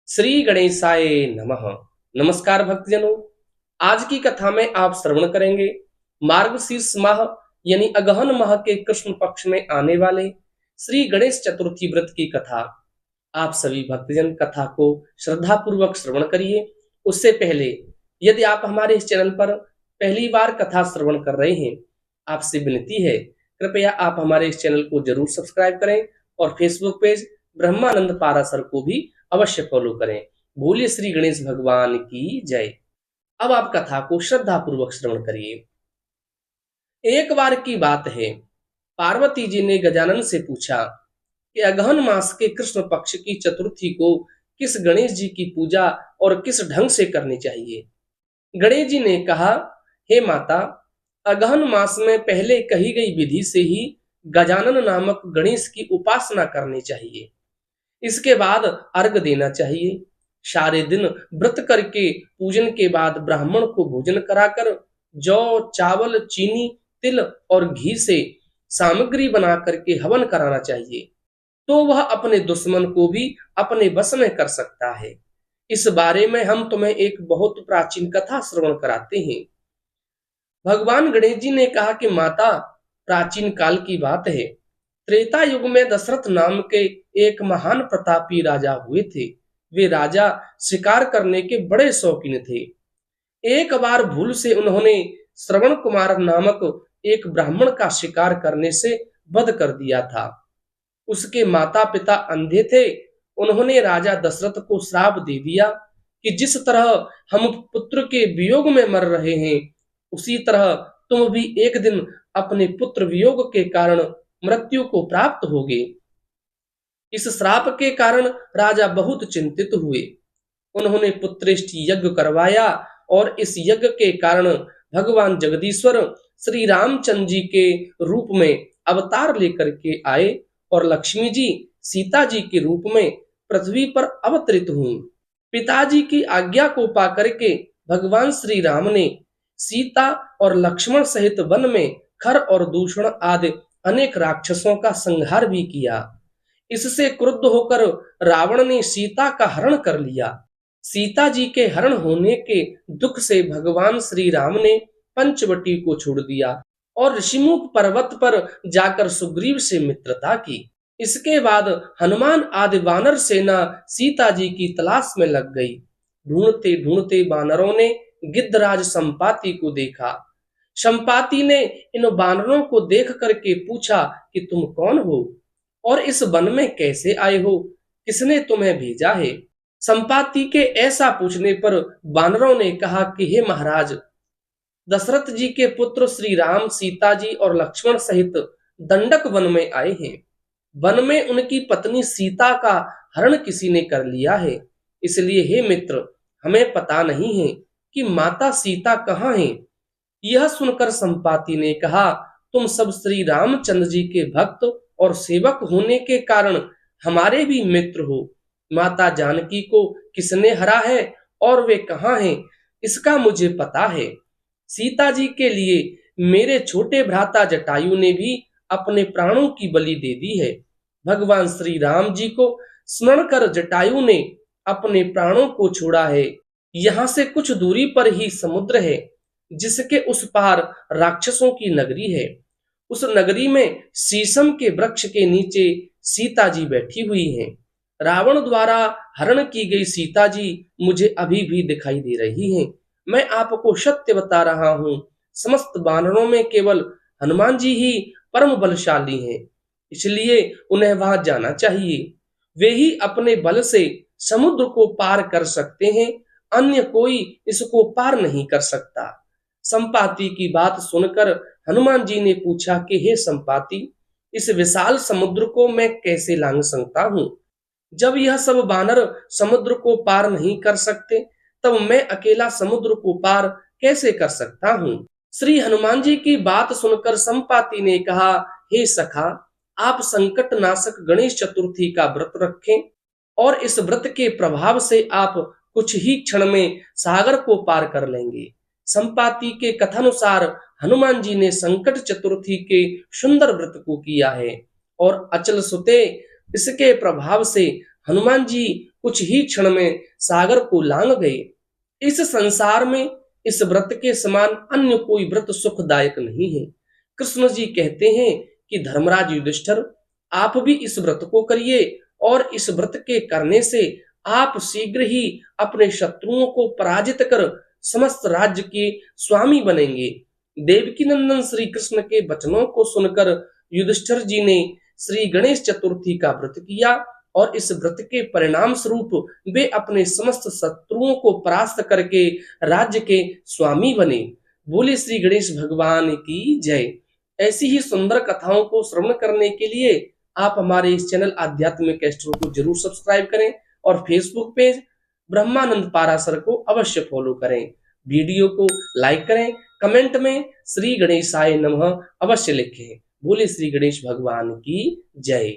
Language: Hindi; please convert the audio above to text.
श्री गणेशाय नमः। नमस्कार भक्तजनों। आज की कथा में आप श्रवण करेंगे मार्गशीर्ष माह यानी अगहन माह के कृष्ण पक्ष में आने वाले श्री गणेश चतुर्थी व्रत की कथा। आप सभी भक्तजन कथा को श्रद्धा पूर्वक श्रवण करिए। उससे पहले यदि आप हमारे इस चैनल पर पहली बार कथा श्रवण कर रहे हैं, आपसे विनती है कृपया आप हमारे इस चैनल को जरूर सब्सक्राइब करें और फेसबुक पेज ब्रह्मानंद पारासर को भी अवश्य फॉलो करें। बोलिए श्री गणेश भगवान की जय। अब आप कथा को श्रद्धा पूर्वक श्रवण करिए। एक बार की बात है, पार्वती जी ने गजानन से पूछा कि अगहन मास के कृष्ण पक्ष की चतुर्थी को किस गणेश जी की पूजा और किस ढंग से करनी चाहिए। गणेश जी ने कहा, हे माता, अगहन मास में पहले कही गई विधि से ही गजानन नामक गणेश की उपासना करनी चाहिए। इसके बाद अर्घ देना चाहिए। सारे दिन व्रत करके पूजन के बाद ब्राह्मण को भोजन कराकर जौ, चावल, चीनी, तिल और घी से सामग्री बना करके हवन कराना चाहिए, तो वह अपने दुश्मन को भी अपने बस में कर सकता है। इस बारे में हम तुम्हें एक बहुत प्राचीन कथा श्रवण कराते हैं। भगवान गणेश जी ने कहा कि माता, प्राचीन काल की बात है, त्रेता युग में दशरथ नाम के एक महान प्रतापी राजा हुए थे। वे राजा शिकार करने के बड़े शौकीन थे। एक बार भूल से उन्होंने श्रवण कुमार नामक एक ब्राह्मण का शिकार करने से वध कर दिया था। उसके माता पिता अंधे थे। उन्होंने राजा दशरथ को श्राप दे दिया कि जिस तरह हम पुत्र के वियोग में मर रहे हैं, उसी तरह तुम भी एक दिन अपने पुत्र वियोग के कारण मृत्यु को प्राप्त होगे। इस श्राप के कारण राजा बहुत चिंतित हुए। उन्होंने पुत्रेष्ठ यज्ञ करवाया और इस यज्ञ के कारण भगवान जगदीश्वर श्री रामचंद्र जी के रूप में अवतार लेकर के आए और लक्ष्मी जी सीता जी के रूप में पृथ्वी पर अवतरित हुई। पिताजी की आज्ञा को पाकर के भगवान श्री राम ने सीता और लक्ष्मण सहित वन में खर और दूषण आदि अनेक राक्षसों का संहार भी किया। इससे क्रुद्ध होकर रावण ने सीता का हरण कर लिया। सीता जी के हरण होने के दुख से भगवान श्री राम ने पंचवटी को छोड़ दिया और ऋषिमुख पर्वत पर जाकर सुग्रीव से मित्रता की। इसके बाद हनुमान आदि वानर सेना सीता जी की तलाश में लग गई। ढूंढते ढूंढते वानरों ने गिद्धराज संपाति को देखा। संपाति ने इन वानरों को देख करके पूछा कि तुम कौन हो और इस वन में कैसे आए हो, किसने तुम्हें भेजा है। संपाति के ऐसा पूछने पर वानरों ने कहा कि हे महाराज, दशरथ जी के पुत्र श्री राम सीता जी और लक्ष्मण सहित दंडक वन में आए हैं। वन में उनकी पत्नी सीता का हरण किसी ने कर लिया है। इसलिए हे मित्र, हमें पता नहीं है कि माता सीता कहाँ हैं। यह सुनकर संपाति ने कहा, तुम सब श्री रामचंद्र जी के भक्त और सेवक होने के कारण हमारे भी मित्र हो। माता जानकी को किसने हरा है और वे कहाँ हैं, इसका मुझे पता है। सीता जी के लिए मेरे छोटे भ्राता जटायु ने भी अपने प्राणों की बलि दे दी है। भगवान श्री राम जी को स्मरण कर जटायु ने अपने प्राणों को छोड़ा है। यहाँ से कुछ दूरी पर ही समुद्र है, जिसके उस पार राक्षसों की नगरी है। उस नगरी में शीशम के वृक्ष के नीचे सीता जी बैठी हुई हैं। रावण द्वारा हरण की गई सीता जी मुझे अभी भी दिखाई दे रही हैं। मैं आपको सत्य बता रहा हूँ, समस्त वानरों में केवल हनुमान जी ही परम बलशाली हैं, इसलिए उन्हें वहां जाना चाहिए। वे ही अपने बल से समुद्र को पार कर सकते हैं, अन्य कोई इसको पार नहीं कर सकता। संपाति की बात सुनकर हनुमान जी ने पूछा कि हे संपाति, इस विशाल समुद्र को मैं कैसे लांघ सकता हूँ। जब यह सब वानर समुद्र को पार नहीं कर सकते, तब मैं अकेला समुद्र को पार कैसे कर सकता हूँ। श्री हनुमान जी की बात सुनकर संपाति ने कहा, हे सखा, आप संकट नाशक गणेश चतुर्थी का व्रत रखें और इस व्रत के प्रभाव से आप कुछ ही क्षण में सागर को पार कर लेंगे। संपाति के कथानुसार हनुमान जी ने संकट चतुर्थी के सुंदर व्रत को किया है और अचल सुते इसके प्रभाव से हनुमान जी कुछ ही क्षण में सागर को लांग गए। इस संसार में इस व्रत के समान अन्य कोई व्रत सुखदायक नहीं है। कृष्ण जी कहते हैं कि धर्मराज युधिष्ठिर, आप भी इस व्रत को करिए और इस व्रत के करने से आप शीघ्र ही अपने शत्रुओं को पराजित कर समस्त राज्य के स्वामी बनेंगे। देवकी नंदन श्री कृष्ण के वचनों को सुनकर युधिष्ठिर जी ने श्री गणेश चतुर्थी का व्रत किया और इस व्रत के परिणाम स्वरूप वे अपने समस्त शत्रुओं को परास्त करके राज्य के स्वामी बने। बोले श्री गणेश भगवान की जय। ऐसी ही सुंदर कथाओं को श्रवण करने के लिए आप हमारे इस चैनल आध्यात्मिक एस्ट्रो को जरूर सब्सक्राइब करें और फेसबुक पेज ब्रह्मानंद पाराशर को अवश्य फॉलो करें। वीडियो को लाइक करें, कमेंट में श्री गणेशाय नमः अवश्य लिखें। बोले श्री गणेश भगवान की जय।